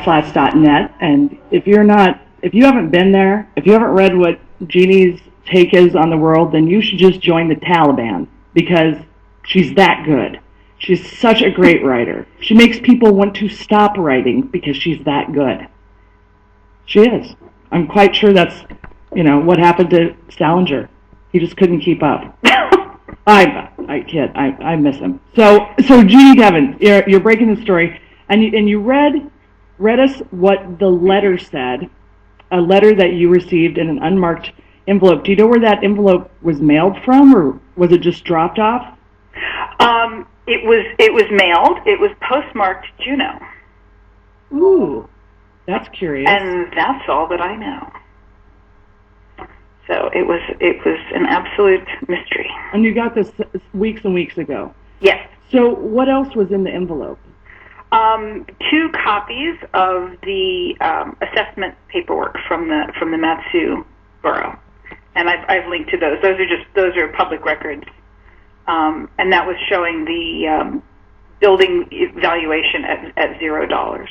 mudflats.net, and if you haven't been there, if you haven't read what Jeannie's take is on the world, then you should just join the Taliban, because she's that good. She's such a great writer. She makes people want to stop writing because she's that good. She is. I'm quite sure that's, what happened to Salinger. He just couldn't keep up. I kid. I miss him. So Jeanne Devon, you're breaking the story, and you read us what the letter said, a letter that you received in an unmarked envelope. Do you know where that envelope was mailed from, or was it just dropped off? It was mailed. It was postmarked Juneau. Ooh, that's curious. And that's all that I know. So it was an absolute mystery. And you got this weeks and weeks ago. Yes. So what else was in the envelope? 2 copies of the assessment paperwork from the Matsu borough, and I've linked to those. Those are public records. And that was showing the building valuation at $0,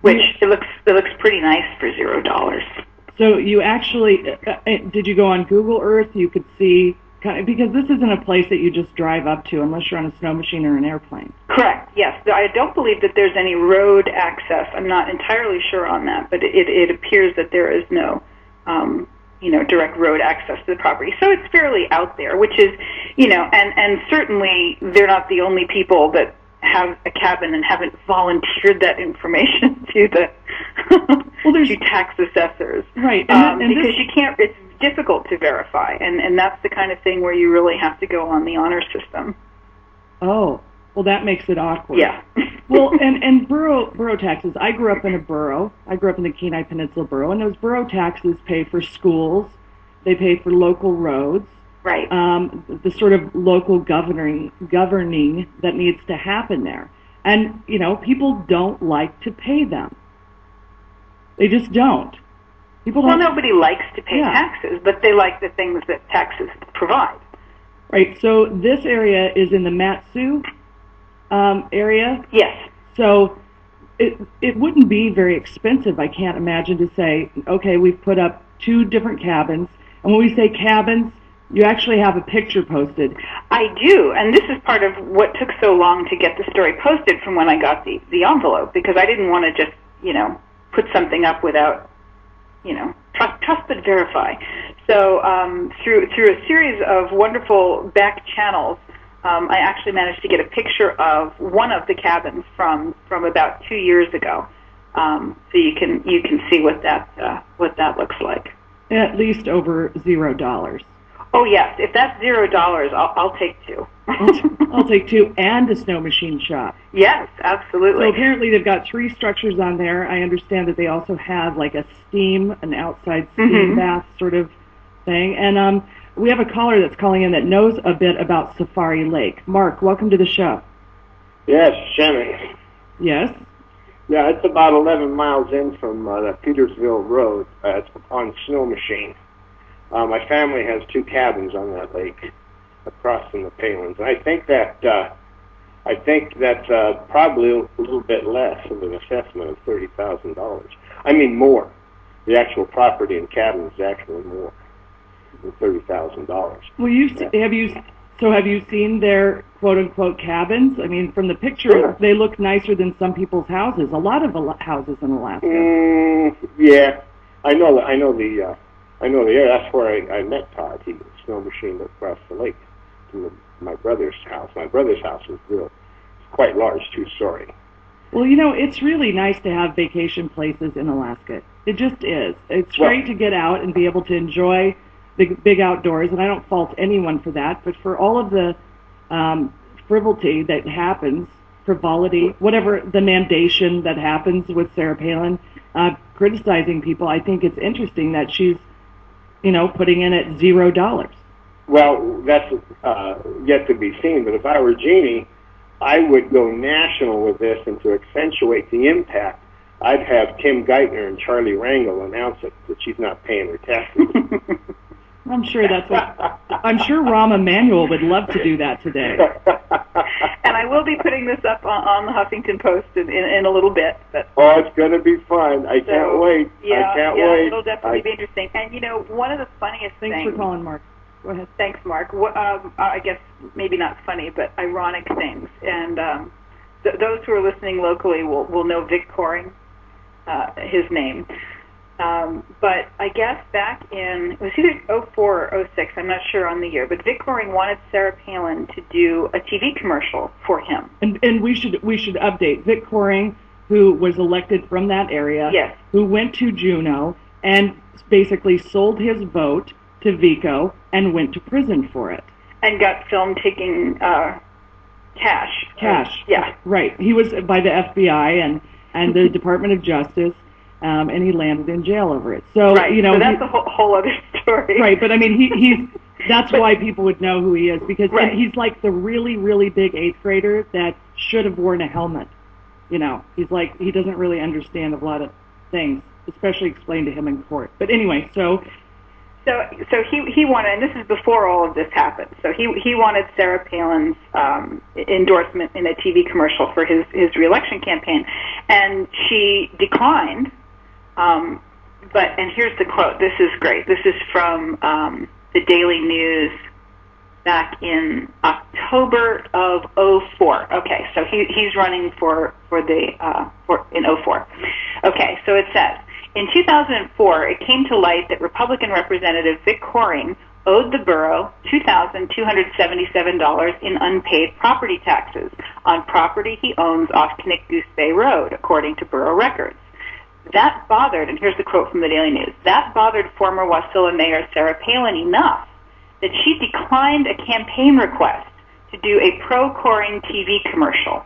which it looks pretty nice for $0. So you actually did you go on Google Earth? You could see because this isn't a place that you just drive up to unless you're on a snow machine or an airplane. Correct. Yes, I don't believe that there's any road access. I'm not entirely sure on that, but it appears that there is no direct road access to the property. So it's fairly out there, which is, and certainly they're not the only people that have a cabin and haven't volunteered that information to the to tax assessors. Right. Because you can't, it's difficult to verify, and that's the kind of thing where you really have to go on the honor system. Oh, well, that makes it awkward. Yeah. Well, and borough taxes. I grew up in a borough. I grew up in the Kenai Peninsula borough, and those borough taxes pay for schools. They pay for local roads. Right. The sort of local governing that needs to happen there. And, people don't like to pay them. They just don't. People don't. Well, nobody likes to pay taxes, but they like the things that taxes provide. Right. So this area is in the Matsu area. Yes. So it wouldn't be very expensive, I can't imagine, to say, okay, we've put up 2 different cabins. And when we say cabins, you actually have a picture posted. I do, and this is part of what took so long to get the story posted from when I got the envelope, because I didn't want to just, put something up without, trust but verify. So through a series of wonderful back channels, I actually managed to get a picture of one of the cabins from about 2 years ago. So you can see what that looks like. At least over $0. Oh yes, if that's $0, I'll take 2. I'll take 2 and a snow machine shop. Yes, absolutely. So apparently they've got 3 structures on there. I understand that they also have like an outside steam bath sort of thing. And we have a caller that's calling in that knows a bit about Safari Lake. Mark, welcome to the show. Yes, Shannyn. Yes? Yeah, it's about 11 miles in from the Petersville Road. It's on Snow Machine. My family has 2 cabins on that lake across from the Palins. And I think that's probably a little bit less of an assessment of $30,000. I mean more. The actual property and cabin is actually more than $30,000. Well, have you seen their quote-unquote cabins? I mean, from the picture, They look nicer than some people's houses. A lot of houses in Alaska. Yeah, I know the area. That's where I met Todd. He snow machined across the lake to my brother's house. My brother's house is quite large, 2-story. Well, it's really nice to have vacation places in Alaska. It just is. It's great to get out and be able to enjoy the big outdoors, and I don't fault anyone for that, but for all of the frivolity that happens, frivolity, whatever the mandation that happens with Sarah Palin, criticizing people, I think it's interesting that she's, putting in at $0. Well, that's yet to be seen, but if I were Jeannie, I would go national with this, and to accentuate the impact, I'd have Tim Geithner and Charlie Rangel announce it, that she's not paying her taxes. I'm sure Rahm Emanuel would love to do that today. And I will be putting this up on the Huffington Post in a little bit. But oh, it's going to be fun. I can't wait. Yeah, I can't wait. It'll definitely be interesting. And, one of the funniest things... Thanks for calling, Mark. Go ahead. Thanks, Mark. I guess maybe not funny, but ironic things. And those who are listening locally will know Vic Coring, his name. But I guess back in, it was either 04 or 06, I'm not sure on the year, but Vic Coring wanted Sarah Palin to do a TV commercial for him. And we should update. Vic Coring, who was elected from that area, yes, who went to Juneau and basically sold his vote to Vico and went to prison for it. And got filmed taking cash. Cash. Yeah. Right. He was by the FBI and the Department of Justice. And he landed in jail over it. So, right. So that's a whole other story. Right, but I mean, he's that's why people would know who he is, because he's like the really, really big 8th grader that should have worn a helmet. He's like, he doesn't really understand a lot of things, especially explained to him in court. But anyway, So he wanted, and this is before all of this happened, so he wanted Sarah Palin's endorsement in a TV commercial for his re-election campaign, and she declined. And here's the quote. This is great. This is from the Daily News back in October of 04. Okay, so he's running for in 04. Okay, so it says, in 2004, it came to light that Republican Representative Vic Coring owed the borough $2,277 in unpaid property taxes on property he owns off Knick-Goose Bay Road, according to borough records. That bothered, and here's the quote from the Daily News, that bothered former Wasilla Mayor Sarah Palin enough that she declined a campaign request to do a pro-Coring TV commercial.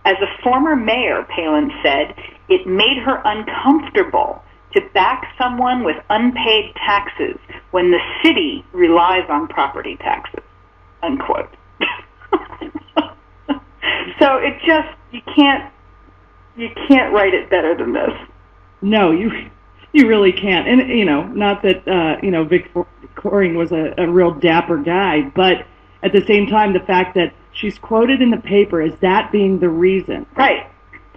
As a former mayor, Palin said, it made her uncomfortable to back someone with unpaid taxes when the city relies on property taxes, unquote. So it just, you can't write it better than this. No, you really can't. And, not that, Vic Coring was a real dapper guy, but at the same time, the fact that she's quoted in the paper as that being the reason. Right.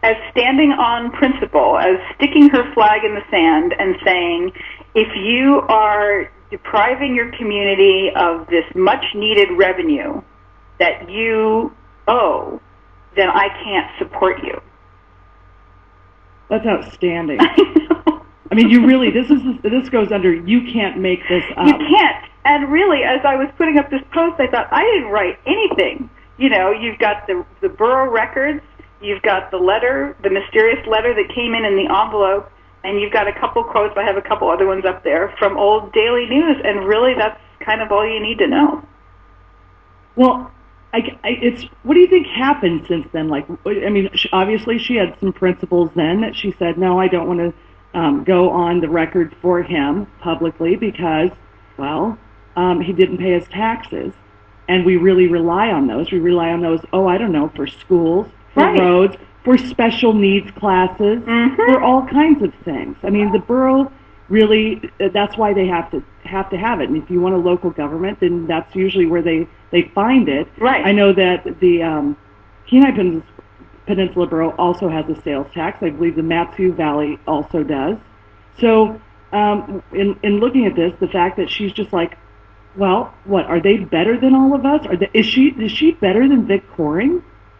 As standing on principle, as sticking her flag in the sand and saying, if you are depriving your community of this much-needed revenue that you owe, then I can't support you. That's outstanding. I know. I mean, this goes under, you can't make this up. You can't. And really, as I was putting up this post, I thought, I didn't write anything. You've got the borough records, you've got the letter, the mysterious letter that came in the envelope, and you've got a couple quotes, I have a couple other ones up there, from old Daily News, and really that's kind of all you need to know. Well, what do you think happened since then? Obviously she had some principles then that she said, no, I don't want to go on the record for him publicly because, he didn't pay his taxes. And we really rely on those. We rely on those, for schools, for roads, for special needs classes, for all kinds of things. I mean, the borough really, that's why they have to have it. And if you want a local government, then that's usually where they find it. Right. I know that the Kenai Peninsula Borough also has a sales tax. I believe the Matsu Valley also does. So in looking at this, the fact that she's just like, well, what, are they better than all of us? Is she better than Vic Coring?